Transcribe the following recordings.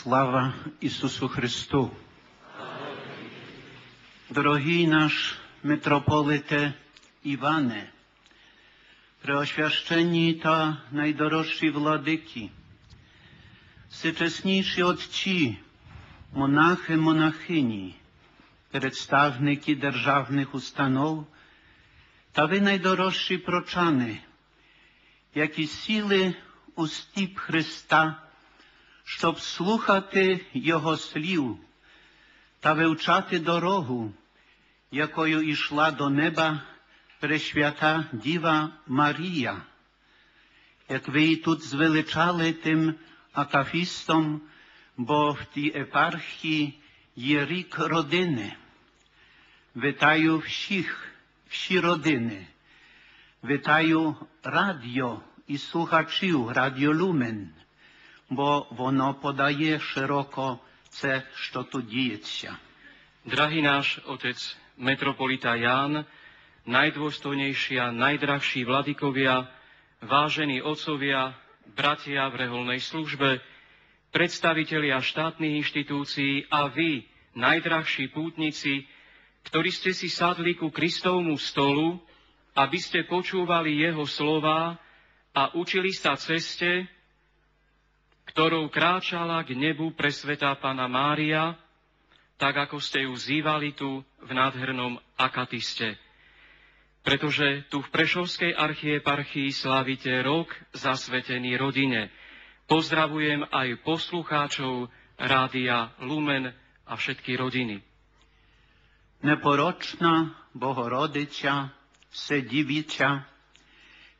Слава Ісусу Христу! Дорогий наш митрополите Іване, преосвященні та найдорожчі владики, всечесніші отці, монахи, монахині, представники державних установ та ви найдорожчі прочани, які сіли у стіп Христа, щоб слухати Його слів та вивчати дорогу, якою ішла до неба Пресвята Діва Марія, як ви її тут звеличали тим акафістом, бо в тій епархії є рік родини. Вітаю всі родини. Вітаю радіо і слухачів Радіо Люмен, бо воно подає широко це, що тут діється. Drahý náš otec, metropolita Ján, najdôstojnejší a najdrahší vladykovia, vážení otcovia, bratia v reholnej službe, predstavitelia štátnych inštitúcií a vy, najdrahší pútnici, ktorí ste si sadli ku Kristovmu stolu, aby ste počúvali jeho slová a učili sa ceste, ktorou kráčala k nebu presvätá Panna Mária, tak ako ste ju zývali tu v nádhernom akatiste. Pretože tu v Prešovskej archieparchii slávite rok zasvetený rodine. Pozdravujem aj poslucháčov Rádia Lumen a všetky rodiny. Непорочна Богородиця, Вседівиця,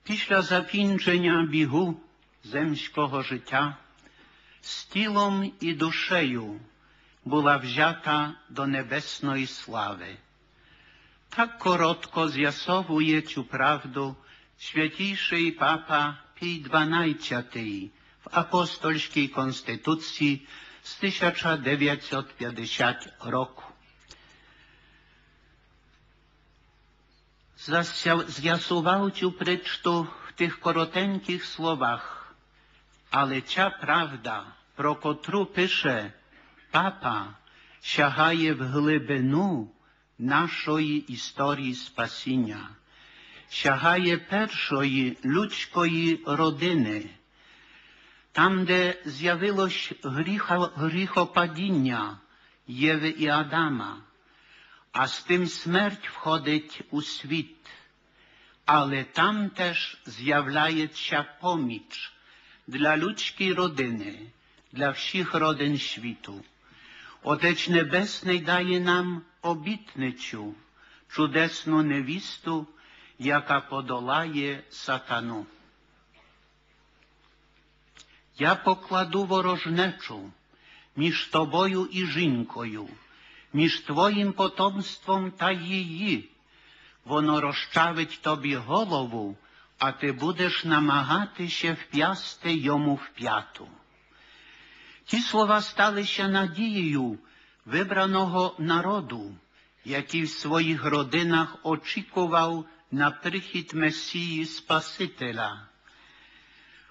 після закінчення бігу земського життя, з тілом і душею була взята до небесної слави. Так коротко з'ясовує цю правду святійший папа Пій XII в апостольській конституції з 1950 року. З'ясував цю притчу в тих коротеньких словах, але ця правда, про котру пише папа, сягає в глибину нашої історії спасіння, сягає першої людської родини, там, де з'явилось гріхопадіння Єви і Адама, а з тим смерть входить у світ. Але там теж з'являється поміч для людської родини, для всіх родин світу. Отець Небесний дає нам обітницю, чудесну невісту, яка подолає сатану. Я покладу ворожнечу між тобою і жінкою, між твоїм потомством та її. Воно розчавить тобі голову, а ти будеш намагатися вп'ясти йому в п'яту. Ті слова сталися надією вибраного народу, який в своїх родинах очікував на прихід Месії Спасителя.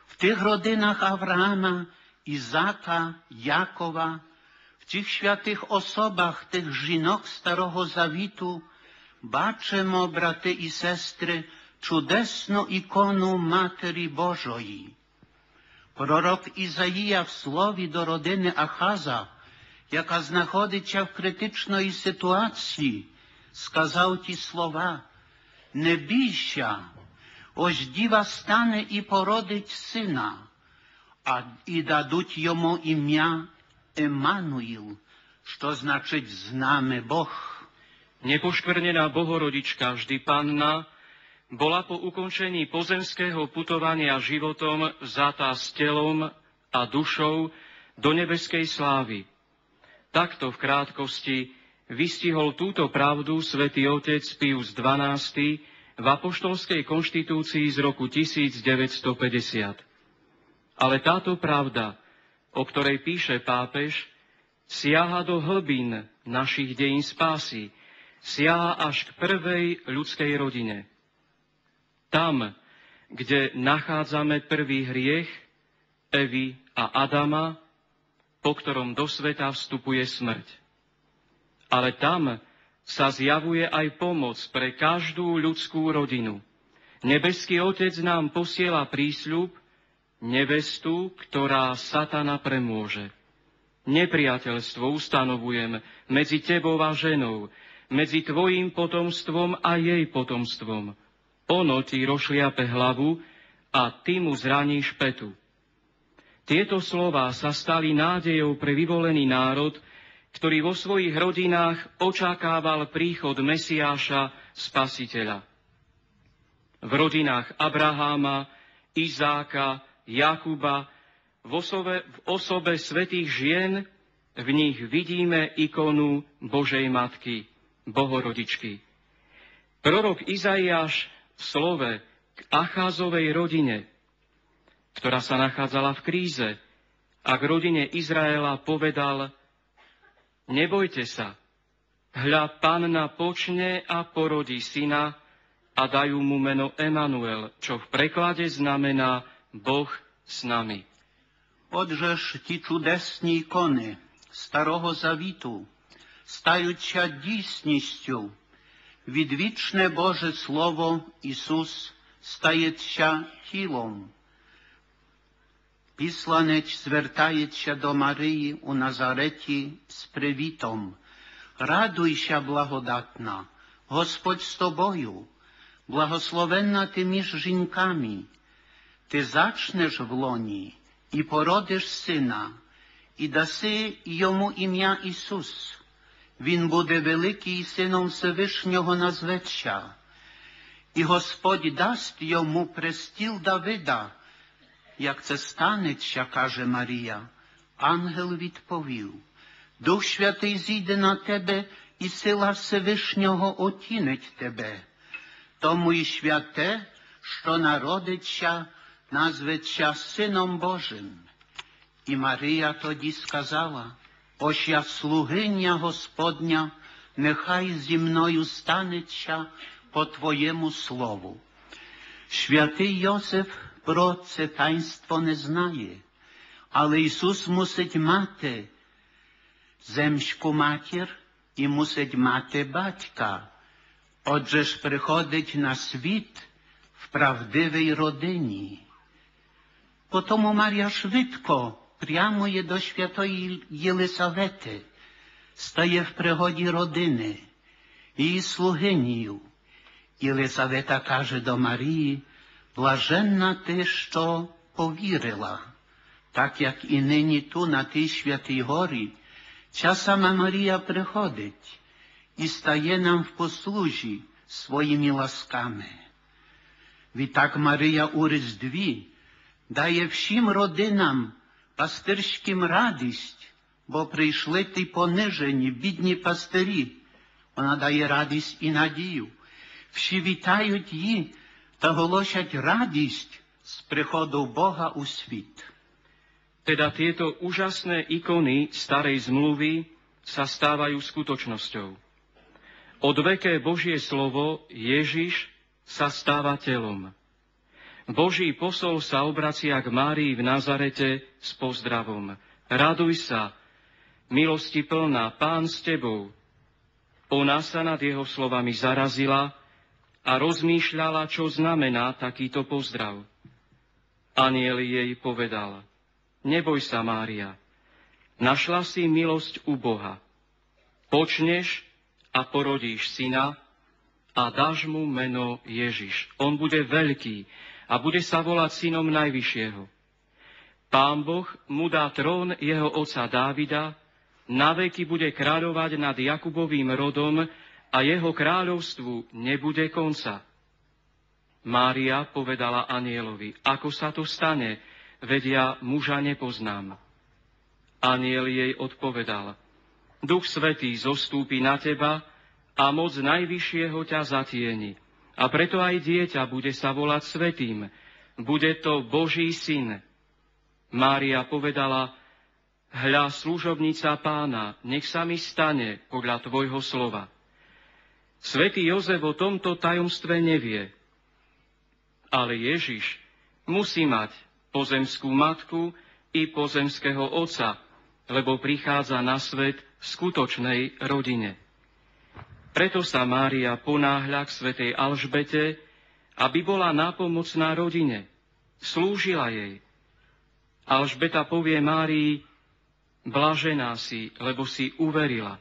В тих родинах Авраама, Ізака, Якова, в цих святих особах тих жінок Старого Завіту бачимо, брати і сестри, чудесну ікону Матері Божої. Пророк Ізаїя в слові до родини Ахаза, яка знаходиться в критичної ситуації, сказав ті слова: «Не бійся, ось діва стане і породить сина, і дадуть йому ім'я Еммануїл, що значить «з нами Бог». Nepoškvrnená Bohorodička, vždy Panna, bola po ukončení pozemského putovania životom vzatá s telom a dušou do nebeskej slávy. Takto v krátkosti vystihol túto pravdu svätý otec Pius XII v apoštolskej konštitúcii z roku 1950. Ale táto pravda, o ktorej píše pápež, siaha do hlbín našich dejín spásy, siaha až k prvej ľudskej rodine. Tam, kde nachádzame prvý hriech Evy a Adama, po ktorom do sveta vstupuje smrť. Ale tam sa zjavuje aj pomoc pre každú ľudskú rodinu. Nebeský Otec nám posiela prísľub, nevestu, ktorá satana premôže. Nepriateľstvo ustanovujem medzi tebou a ženou, medzi tvojím potomstvom a jej potomstvom. Ono ti rozšliape hlavu a ty mu zraníš petu. Tieto slová sa stali nádejou pre vyvolený národ, ktorý vo svojich rodinách očakával príchod Mesiáša, Spasiteľa. V rodinách Abraháma, Izáka, Jakuba, v osobe svätých žien, v nich vidíme ikonu Božej Matky, Bohorodičky. Prorok Izaiáš v slove k Acházovej rodine, ktorá sa nachádzala v kríze, a k rodine Izraela povedal: Nebojte sa, hľa panna počne a porodí syna a dajú mu meno Emanuel, čo v preklade znamená Boh s nami. Отже ж ті чудесні ікони Старого Завіту стаються дійсністю. Відвічне Боже Слово Ісус стається тілом. Післанець звертається до Марії у Назареті з привітом. Радуйся, благодатна, Господь з тобою, благословенна ти між жінками. Ти зачнеш в лоні і породиш сина, і даси йому ім'я Ісус. Він буде великий, сином Всевишнього назветься. І Господь дасть йому престіл Давида. Як це станеться, каже Марія, ангел відповів: Дух Святий зійде на тебе, і сила Всевишнього отінить тебе. Тому і святе, що народиться, назветься Сином Божим. І Марія тоді сказала: Ось я слугиня Господня, нехай зі мною станеться по твоєму слову. Святий Йосиф про це таїнство не знає, але Ісус мусить мати земську матір і мусить мати батька. Отже ж приходить на світ в правдивій родині. Потому Марія швидко прямує до святої Єлисавети, стає в пригоді родини, її слугинею. Єлисавета каже до Марії: блаженна ти, що повірила. Так як і нині ту на тій святій горі, ця сама Марія приходить і стає нам в послужі своїми ласками. Відтак Марія у Різдві дає всім родинам пастирським радість, бо прийшли ті понижені, бідні пастирі. Вона дає радість і надію. Всі вітають її та голосять радість з приходу Бога у світ. Teda tieto úžasné ikony starej zmluvy sa stávajú skutočnosťou. Odveké Božie slovo Ježiš sa stáva telom. Boží posol sa obracia k Márii v Nazarete s pozdravom: Raduj sa, milosti plná, Pán s tebou. Ona sa nad jeho slovami zarazila a rozmýšľala, čo znamená takýto pozdrav. Anjel jej povedal: Neboj sa, Mária, našla si milosť u Boha. Počneš a porodíš syna a dáš mu meno Ježiš. On bude veľký a bude sa volať synom Najvyššieho. Pán Boh mu dá trón jeho otca Dávida, naveky bude kráľovať nad Jakubovým rodom a jeho kráľovstvu nebude konca. Mária povedala anjelovi: Ako sa to stane, veď ja muža nepoznám. Anjel jej odpovedal: Duch Svätý zostúpi na teba a moc Najvyššieho ťa zatieni. A preto aj dieťa bude sa volať Svätým. Bude to Boží syn. Mária povedala: Hľa, služobnica Pána, nech sa mi stane podľa tvojho slova. Svätý Jozef o tomto tajomstve nevie. Ale Ježiš musí mať pozemskú matku i pozemského otca, lebo prichádza na svet v skutočnej rodine. Preto sa Mária ponáhľa k svätej Alžbete, aby bola nápomocná rodine, slúžila jej. Alžbeta povie Márii: blažená si, lebo si uverila.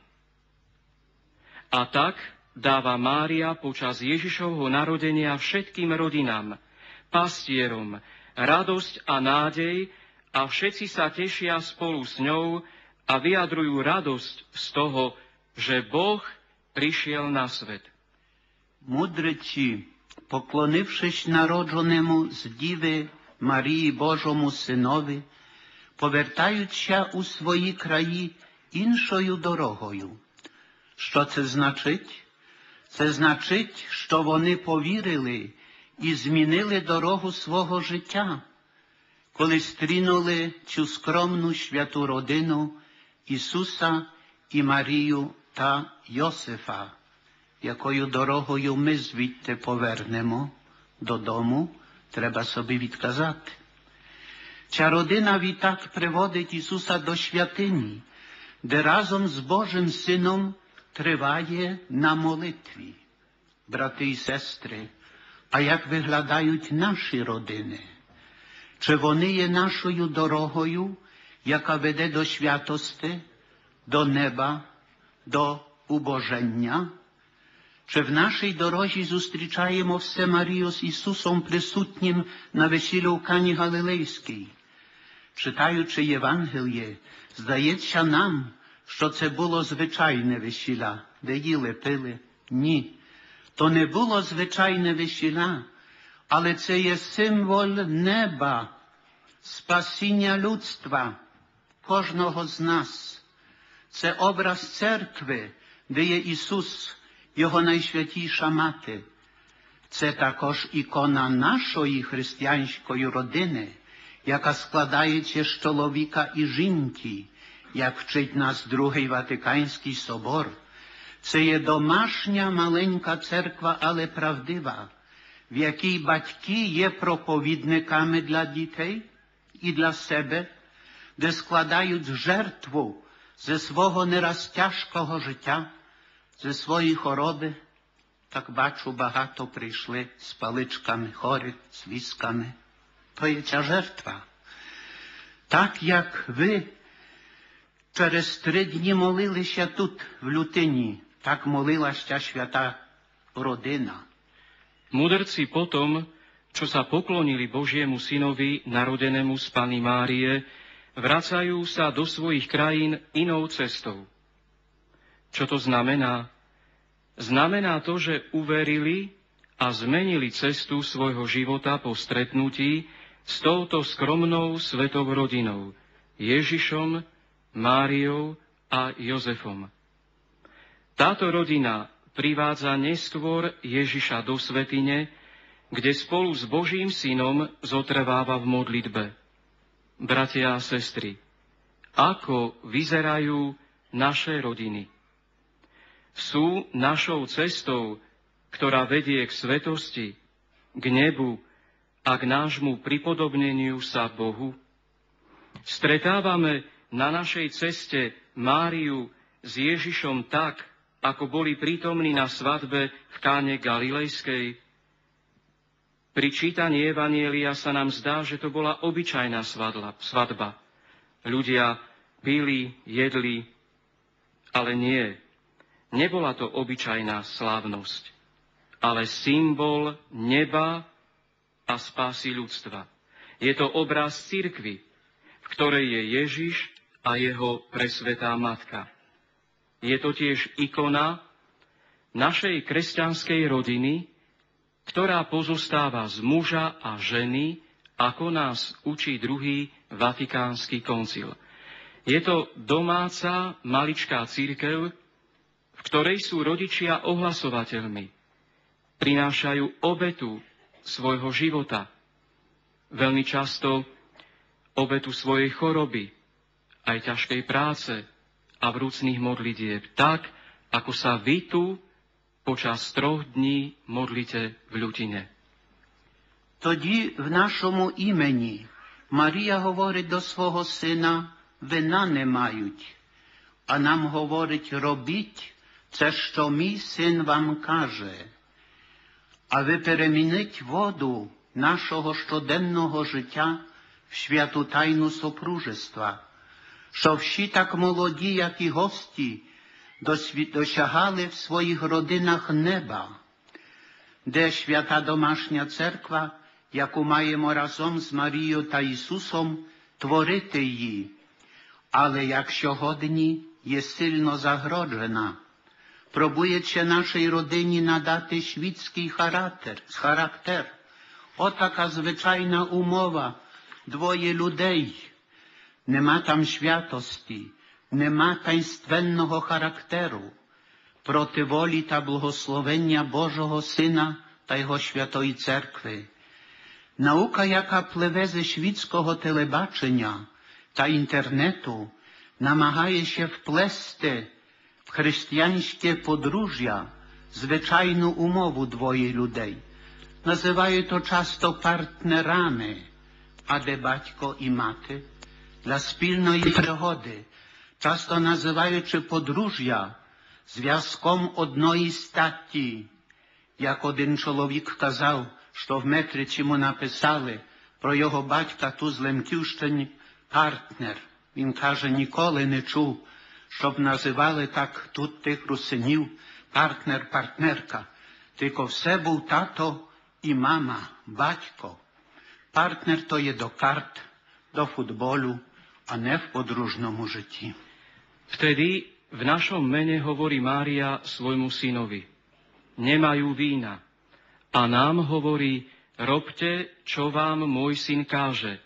A tak dáva Mária počas Ježišovho narodenia všetkým rodinám, pastierom, radosť a nádej, a všetci sa tešia spolu s ňou a vyjadrujú radosť z toho, že Boh prišiel na svet. Мудреці, поклонившись народженому з Діви Марії Божому Синові, повертаються у свої краї іншою дорогою. Що це значить? Це значить, що вони повірили і змінили дорогу свого життя, коли стрінули цю скромну святу родину Ісуса і Марію та Йосифа, якою дорогою ми звідти повернемо додому, треба собі відказати. Ця родина відтак приводить Ісуса до святині, де разом з Божим Сином триває на молитві. Брати і сестри, а як виглядають наші родини? Чи вони є нашою дорогою, яка веде до святости, до неба, до убоження? Чи в нашій дорозі зустрічаємо все Марію з Ісусом присутнім на весіллі в Кані Галилейській? Читаючи Євангеліє, здається нам, що це було звичайне весілля, де їли, пили. Ні, то не було звичайне весілля, але це є символ неба, спасіння людства, кожного з нас. Це образ церкви, де є Ісус, Його найсвятіша мати. Це також ікона нашої християнської родини, яка складається з чоловіка і жінки, як вчить нас Другий Ватиканський собор. Це є домашня маленька церква, але правдива, в якій батьки є проповідниками для дітей і для себе, де складають жертву ze свого нераз тяжкого життя, ze свої хвороби. Так бачу, багато прийшли з паличками хворих, з візками. То є ця жертва. Так як ви через 3 дні молилися тут, в Лютині, так молилась ця свята родина. Mudrci potom, čo sa poklonili Božiemu synovi, narodenému z Panny Márie, vracajú sa do svojich krajín inou cestou. Čo to znamená? Znamená to, že uverili a zmenili cestu svojho života po stretnutí s touto skromnou svetou rodinou, Ježišom, Máriou a Jozefom. Táto rodina privádza neskôr Ježiša do svätyne, kde spolu s Božím synom zotrváva v modlitbe. Bratia a sestry, ako vyzerajú naše rodiny? Sú našou cestou, ktorá vedie k svetosti, k nebu a k nášmu pripodobneniu sa Bohu? Stretávame na našej ceste Máriu s Ježišom tak, ako boli prítomní na svadbe v Káne Galilejskej? Pri čítaní Evanjelia sa nám zdá, že to bola obyčajná svadba. Ľudia pili, jedli, ale nie. Nebola to obyčajná slávnosť, ale symbol neba a spásy ľudstva. Je to obraz cirkvi, v ktorej je Ježiš a jeho presvätá matka. Je to tiež ikona našej kresťanskej rodiny, ktorá pozostáva z muža a ženy, ako nás učí druhý Vatikánsky koncil. Je to domáca maličká cirkev, v ktorej sú rodičia ohlasovateľmi. Prinášajú obetu svojho života. Veľmi často obetu svojej choroby, aj ťažkej práce a vrúcnych modlitieb, tak, ako sa vy tu počas 3 dní modlite v Ľutine. Тоді в нашому імені Марія говорить до свого сина вина не мають. А нам говорить, робіть це, що мій син вам каже. А ви перемініть воду нашого щоденного життя в святу тайну супружества, що всі так молоді, як і гості, досягали в своїх родинах неба, де свята домашня церква, яку маємо разом з Марією та Ісусом творити її, але як сьогодні є сильно загроджена, пробуючи нашій родині надати світський характер. Отака звичайна умова, двоє людей. Нема там святості, нема таїнственного характеру, проти волі та благословення Божого Сина та Його Святої Церкви. Наука, яка пливе зі світського телебачення та інтернету, намагається вплести в християнське подружжя звичайну умову двоє людей. Називають то часто партнерами, а де батько і мати для спільної пригоди, часто називаючи подружжя зв'язком одної статі. Як один чоловік казав, що в Метриці йому написали про його батька ту з Лемківщини партнер. Він каже, ніколи не чув, щоб називали так тут тих русинів партнер, партнерка. Тільки все був тато і мама, батько. Партнер то є до карт, до футболу, a ne v podružnom žití. Vtedy v našom mene hovorí Mária svojmu synovi, nemajú vína. A nám hovorí, robte, čo vám môj syn káže.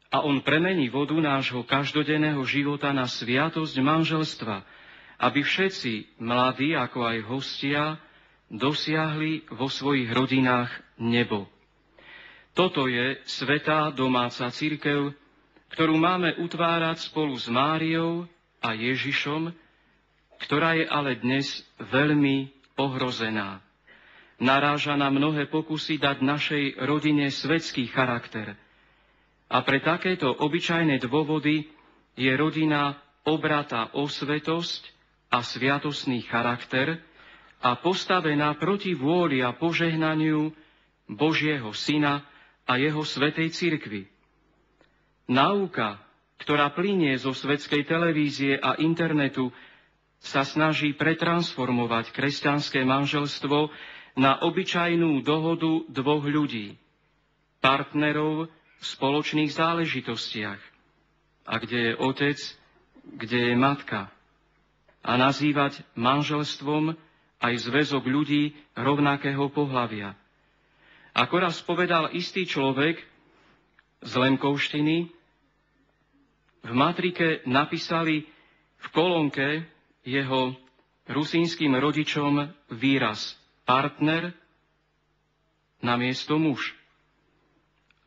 A on premení vodu nášho každodenného života na sviatosť manželstva, aby všetci, mladí ako aj hostia, dosiahli vo svojich rodinách nebo. Toto je svätá domáca cirkev, ktorú máme utvárať spolu s Máriou a Ježišom, ktorá je ale dnes veľmi ohrozená. Naráža na mnohé pokusy dať našej rodine svetský charakter. A pre takéto obyčajné dôvody je rodina obratá o svetosť a sviatostný charakter a postavená proti vôli a požehnaniu Božieho Syna a jeho svätej cirkvi. Náuka, ktorá plynie zo svetskej televízie a internetu, sa snaží pretransformovať kresťanské manželstvo na obyčajnú dohodu dvoch ľudí, partnerov v spoločných záležitostiach, a kde je otec, kde je matka, a nazývať manželstvom aj zväzok ľudí rovnakého pohlavia. Ako raz povedal istý človek z Lemkovštiny, v matrike napísali v kolónke jeho rusínskym rodičom výraz partner namiesto muž.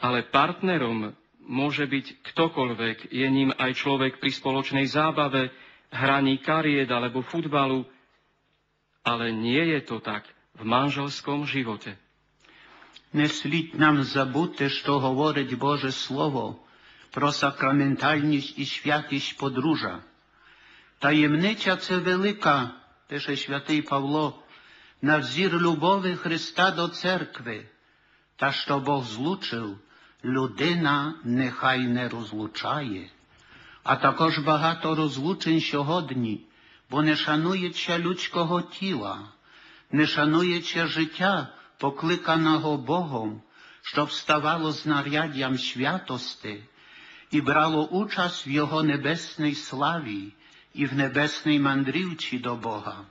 Ale partnerom môže byť ktokoľvek, je ním aj človek pri spoločnej zábave, hraní kariet alebo futbalu, ale nie je to tak v manželskom živote. Не слід нам забути, що говорить Боже Слово про сакраментальність і святість подружжя. Таємниця це велика, пише святий Павло, на взір любові Христа до церкви, та що Бог злучив, людина нехай не розлучає. А також багато розлучень сьогодні, бо не шанується людського тіла, не шанується життя, покликаного Богом, щоб ставало знаряддям святости і брало участь в Його небесній славі і в небесній мандрівці до Бога.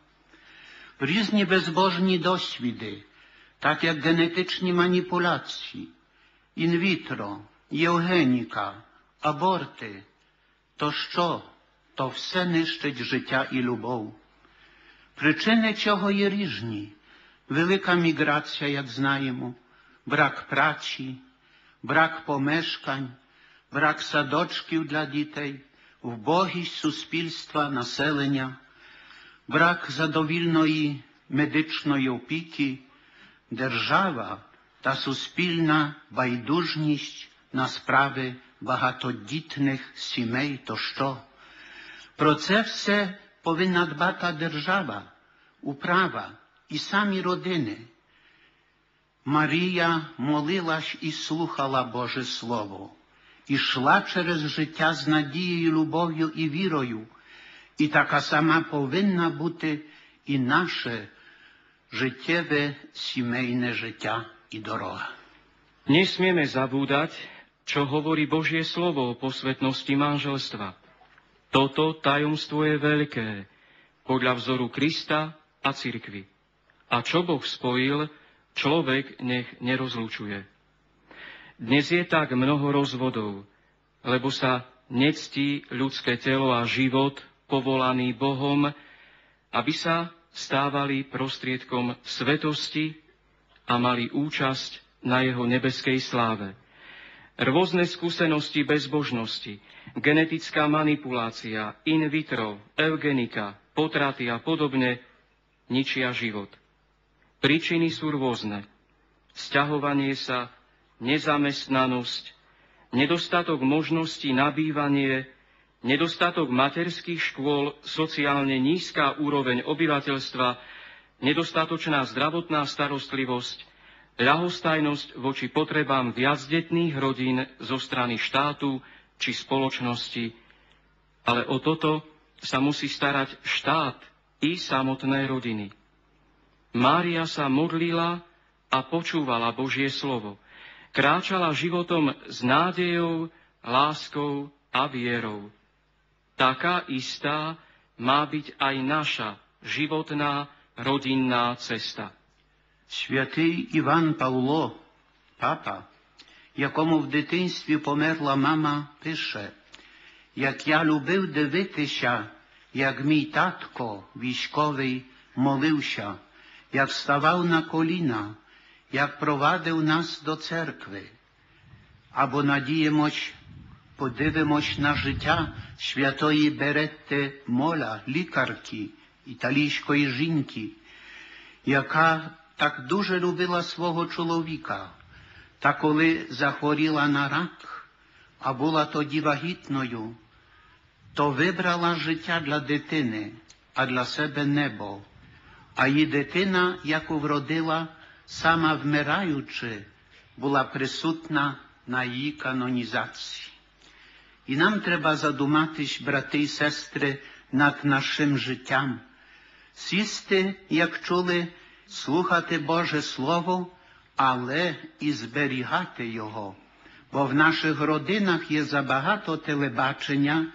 Різні безбожні досвіди, так як генетичні маніпуляції, інвітро, євгеніка, аборти, то що? То все нищить життя і любов. Причини цього є різні. Велика міграція, як знаємо, брак праці, брак помешкань, брак садочків для дітей, вбогість суспільства, населення, брак задовільної медичної опіки, держава та суспільна байдужність на справи багатодітних сімей, то що? Про це все повинна дбати держава, управа і самі родини. Марія молилась і слухала Боже Слово, і йшла через життя з надією, любов'ю і вірою. І така сама повинна бути і наше життєве сімейне життя і дорога. Nesmieme zabúdať, čo hovorí Božie slovo o posvetnosti manželstva. Toto tajomstvo je veľké, podľa vzoru Krista a cirkvi. A čo Boh spojil, človek nech nerozlučuje. Dnes je tak mnoho rozvodov, lebo sa nectí ľudské telo a život povolaný Bohom, aby sa stávali prostriedkom svetosti a mali účasť na jeho nebeskej sláve. Rôzne skúsenosti bezbožnosti, genetická manipulácia, in vitro, eugenika, potraty a podobne ničia život. Príčiny sú rôzne. Sťahovanie sa, nezamestnanosť, nedostatok možností na bývanie, nedostatok materských škôl, sociálne nízka úroveň obyvateľstva, nedostatočná zdravotná starostlivosť, ľahostajnosť voči potrebám viacdetných rodín zo strany štátu či spoločnosti. Ale o toto sa musí starať štát i samotné rodiny. Mária sa modlila a počúvala Božie slovo. Kráčala životom s nádejou, láskou a vierou. Taká istá má byť aj naša životná rodinná cesta. Святий Іван Павло, папа, якому в дитинстві померла мама, пише: «Як я любив дивитися, як мій татко військовий молився, як ставав на коліна, як провадив нас до церкви. Або надіємось, подивимось на життя святої Беретти Моля, лікарки, італійської жінки, яка так дуже любила свого чоловіка, та коли захворіла на рак, а була тоді вагітною, то вибрала життя для дитини, а для себе небо. А її дитина, яку вродила, сама вмираючи, була присутна на її канонізації. І нам треба задуматись, брати і сестри, над нашим життям. Сісти, як чули, слухати Боже Слово, але і зберігати його. Бо в наших родинах є забагато телебачення,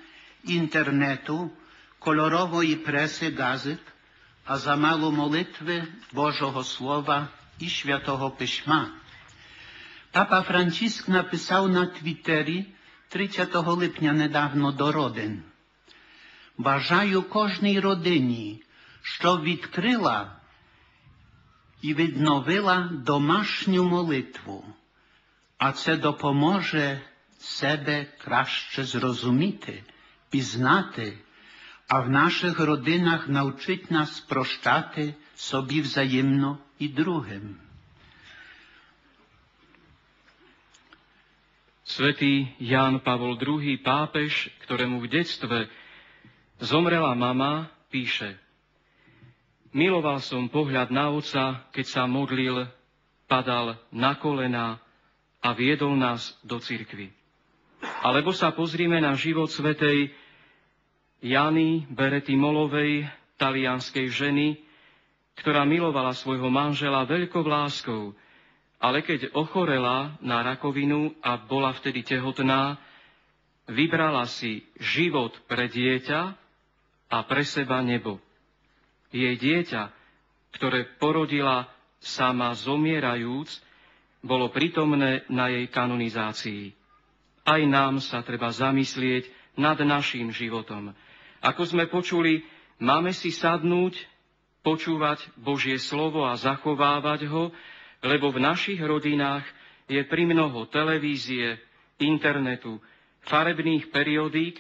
інтернету, кольорової преси, газет, а замало молитви Божого Слова і Святого Письма. Папа Франциск написав на Твіттері 30 липня недавно до родин: «Бажаю кожній родині, що відкрила і відновила домашню молитву, а це допоможе себе краще зрозуміти, пізнати, а в наших родинах навчить нас прощати собі взаємно і другим». Svätý Ján Pavol II, pápež, ktorému v detstve zomrela mama, píše: Miloval som pohľad na otca, keď sa modlil, padal na kolená a viedol nás do cirkvi. Alebo sa pozrime na život svätej Jany Berety Molovej, talianskej ženy, ktorá milovala svojho manžela veľkou láskou, ale keď ochorela na rakovinu a bola vtedy tehotná, vybrala si život pre dieťa a pre seba nebo. Jej dieťa, ktoré porodila sama zomierajúc, bolo prítomné na jej kanonizácii. Aj nám sa treba zamyslieť nad naším životom. Ako sme počuli, máme si sadnúť, počúvať Božie slovo a zachovávať ho, lebo v našich rodinách je primnoho televízie, internetu, farebných periodík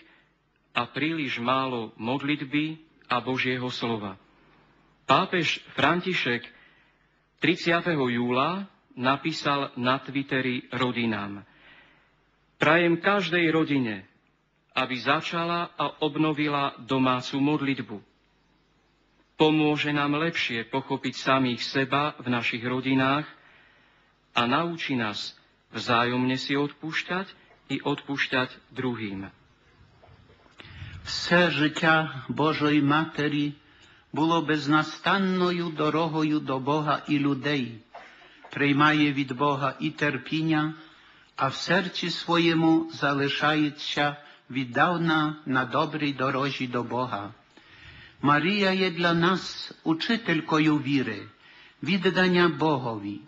a príliš málo modlitby a Božieho slova. Pápež František 30. júla napísal na Twitteri rodinám: Prajem každej rodine, aby začala a obnovila domácu modlitbu. Pomôže nám lepšie pochopiť samých seba v našich rodinách a naučí nás vzájomne si odpúšťať i odpúšťať druhým. Все життя Божої Матері було безнастанною дорогою до Бога і людей, приймає від Бога і терпіння, а в серці своєму залишається віддавна на добрій дорожі до Бога. Марія є для нас учителькою віри, віддання Богові.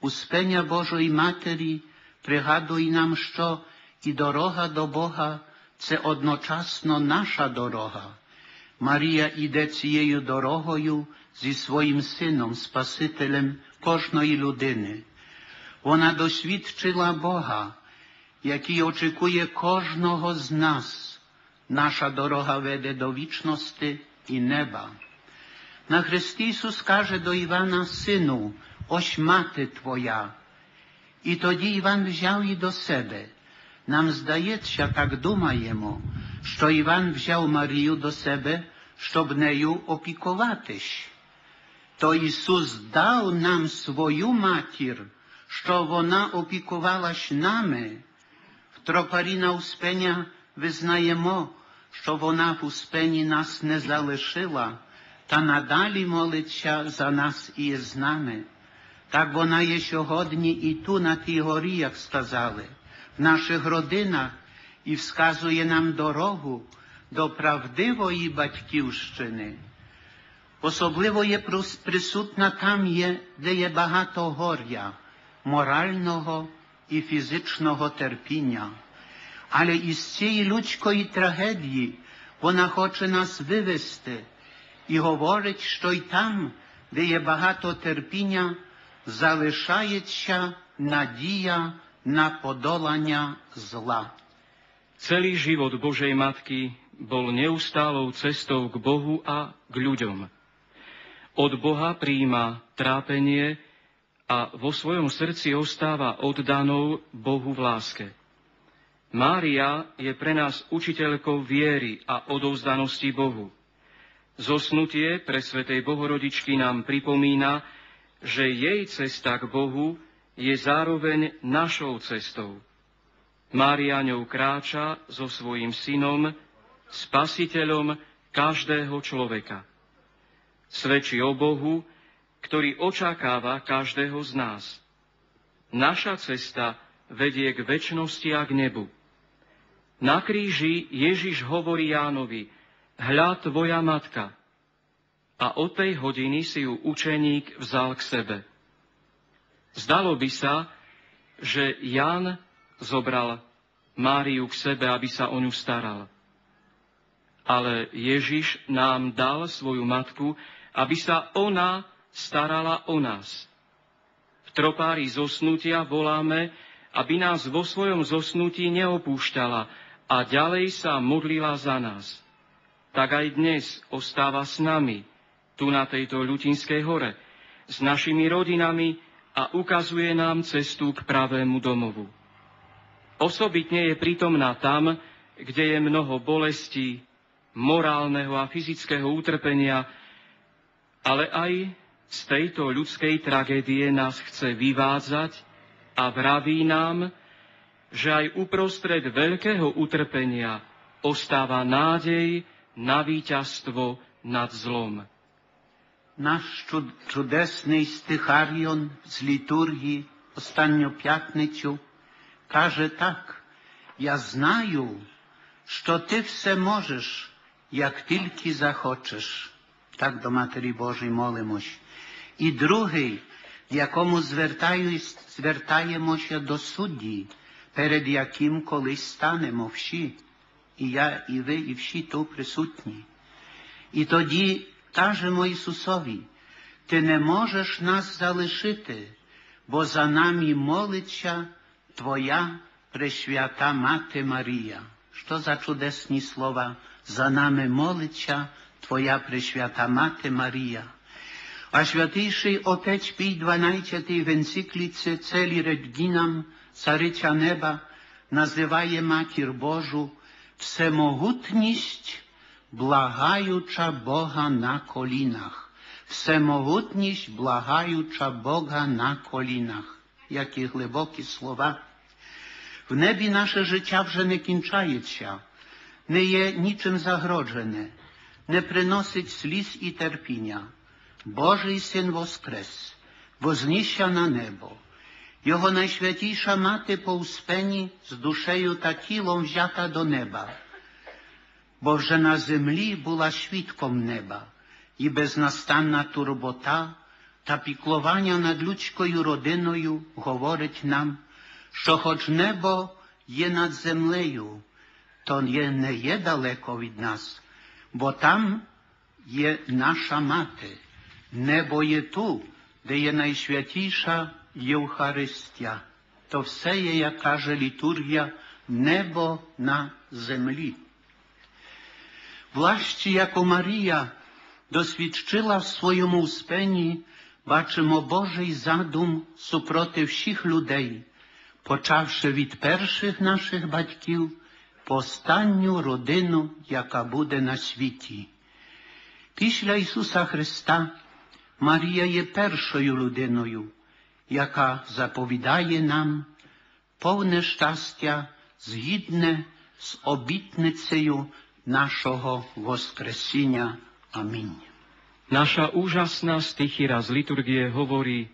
Успення Божої Матері пригадує нам, що і дорога до Бога – це одночасно наша дорога. Марія іде цією дорогою зі своїм сином, Спасителем кожної людини. Вона досвідчила Бога, який очікує кожного з нас. Наша дорога веде до вічності і неба. На хресті Ісус каже до Івана: «Сину, ось мати твоя». І тоді Іван взяв її до себе. Нам здається, так думаємо, що Іван взяв Марію до себе, щоб нею опікуватись. То Ісус дав нам свою матір, що вона опікувалась нами. В тропарі на Успення визнаємо, що вона в Успенні нас не залишила, та надалі молиться за нас і з нами. Так вона є сьогодні і ту на тій горі, як сказали, в наших родинах, і вказує нам дорогу до правдивої батьківщини. Особливо є присутна там, де є багато горя, морального і фізичного терпіння. Але із цієї людської трагедії вона хоче нас вивести і говорить, що й там, де є багато терпіння, залишається надія на подолання зла. Celý život Božej Matky bol neustálou cestou k Bohu a k ľuďom. Od Boha prijíma trápenie a vo svojom srdci ostáva oddanou Bohu v láske. Mária je pre nás učiteľkou viery a odovzdanosti Bohu. Zosnutie presvätej Bohorodičky nám pripomína, že jej cesta k Bohu je zároveň našou cestou. Mária ňou kráča so svojím synom, spasiteľom každého človeka. Svedčí o Bohu, ktorý očakáva každého z nás. Naša cesta vedie k večnosti a k nebu. Na kríži Ježiš hovorí Jánovi: hľa tvoja matka. A od tej hodiny si ju učeník vzal k sebe. Zdalo by sa, že Ján zobral Máriu k sebe, aby sa o ňu staral. Ale Ježiš nám dal svoju matku, aby sa ona starala o nás. V tropári zosnutia voláme, aby nás vo svojom zosnutí neopúšťala a ďalej sa modlila za nás. Tak aj dnes ostáva s nami, tu na tejto Ľutinskej hore, s našimi rodinami a ukazuje nám cestu k pravému domovu. Osobitne je prítomná tam, kde je mnoho bolestí, morálneho a fyzického utrpenia, ale aj z tejto ľudskej tragédie nás chce vyvádzať a vraví nám, že aj uprostred veľkého utrpenia ostáva nádej na víťazstvo nad zlom. Наш чудесний стихаріон з літургії останню п'ятницю каже так: «Я знаю, що ти все можеш, як тільки захочеш». Так до Матері Божої молимось. І другий, в якому звертаємося до судді, перед яким колись станемо всі, і я, і ви, і всі тут присутні. І тоді кажемо Ісусові: ти не можеш нас залишити, бо за нами молиться Твоя пресвята Мати Марія. Що за чудесні слова? За нами молиться Твоя пресвята Мати Марія. А святийший Отець Пій XII в енцикліці «Целі Регінам» Цариця Неба називає Матір Божу всемогутність, благаюча Бога на колінах. Всемогутність, благаюча Бога на колінах. Які глибокі слова. В небі наше життя вже не кінчається, не є нічим загроджене, не приносить сліз і терпіння. Божий Син воскрес, вознісся на небо. Його найсвятіша мати по успенні з душею та тілом взята до неба, бо вже на землі була свідком неба, і безнастанна турбота та піклування над людською родиною говорить нам, що хоч небо є над землею, то не є далеко від нас, бо там є наша мати. Небо є ту, де є найсвятіша Євхаристія. То все є, як каже літургія, небо на землі. Власті, яку Марія досвідчила в своєму успенні, бачимо Божий задум супроти всіх людей, почавши від перших наших батьків по останню родину, яка буде на світі. Після Ісуса Христа Марія є першою людиною, яка заповідає нам повне щастя, згідне з обітницею нашого Воскресіння. Амінь. Naša úžasná stichíra z liturgie hovorí: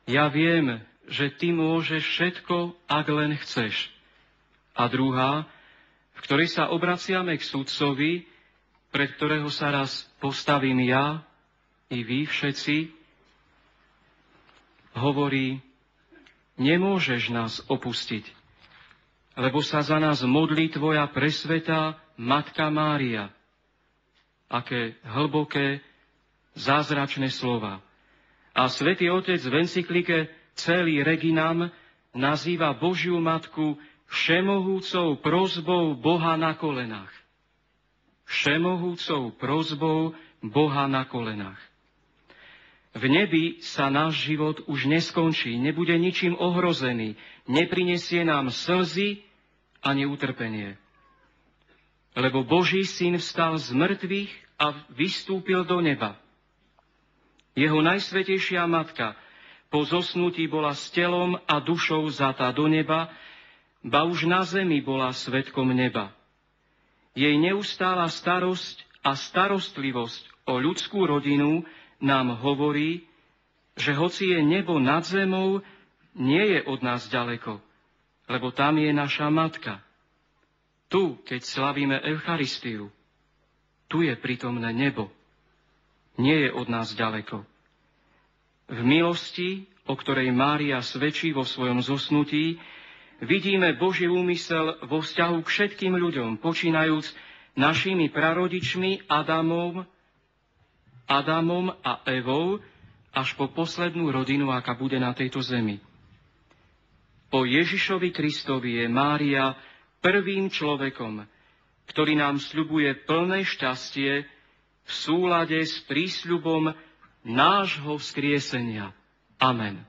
ja viem, že ty môžeš všetko, ak len chceš. A druhá, v ktorej sa obraciame k sudcovi, pred ktorého sa raz postavím ja i vy všetci, hovorí: nemôžeš nás opustiť, lebo sa za nás modlí tvoja presvätá Matka Mária. Aké hlboké, zázračné slova. A Svätý Otec v encyklike Celý Reginam nazýva Božiu Matku všemohúcou prosbou Boha na kolenách. Všemohúcou prosbou Boha na kolenách. V nebi sa náš život už neskončí, nebude ničím ohrozený, neprinesie nám slzy ani utrpenie. Lebo Boží Syn vstal z mŕtvych a vystúpil do neba. Jeho najsvätejšia Matka po zosnutí bola s telom a dušou vzatá do neba, ba už na zemi bola svedkom neba. Jej neustála starosť a starostlivosť o ľudskú rodinu nám hovorí, že hoci je nebo nad zemou, nie je od nás ďaleko, lebo tam je naša Matka. Tu, keď slavíme Eucharistiu, tu je prítomné nebo. Nie je od nás ďaleko. V milosti, o ktorej Mária svedčí vo svojom zosnutí, vidíme Boží úmysel vo vzťahu k všetkým ľuďom, počínajúc našimi prarodičmi Adamom a Evou, až po poslednú rodinu, aká bude na tejto zemi. Po Ježišovi Kristovi je Mária prvým človekom, ktorý nám sľubuje plné šťastie v súlade s prísľubom nášho vzkriesenia. Amen.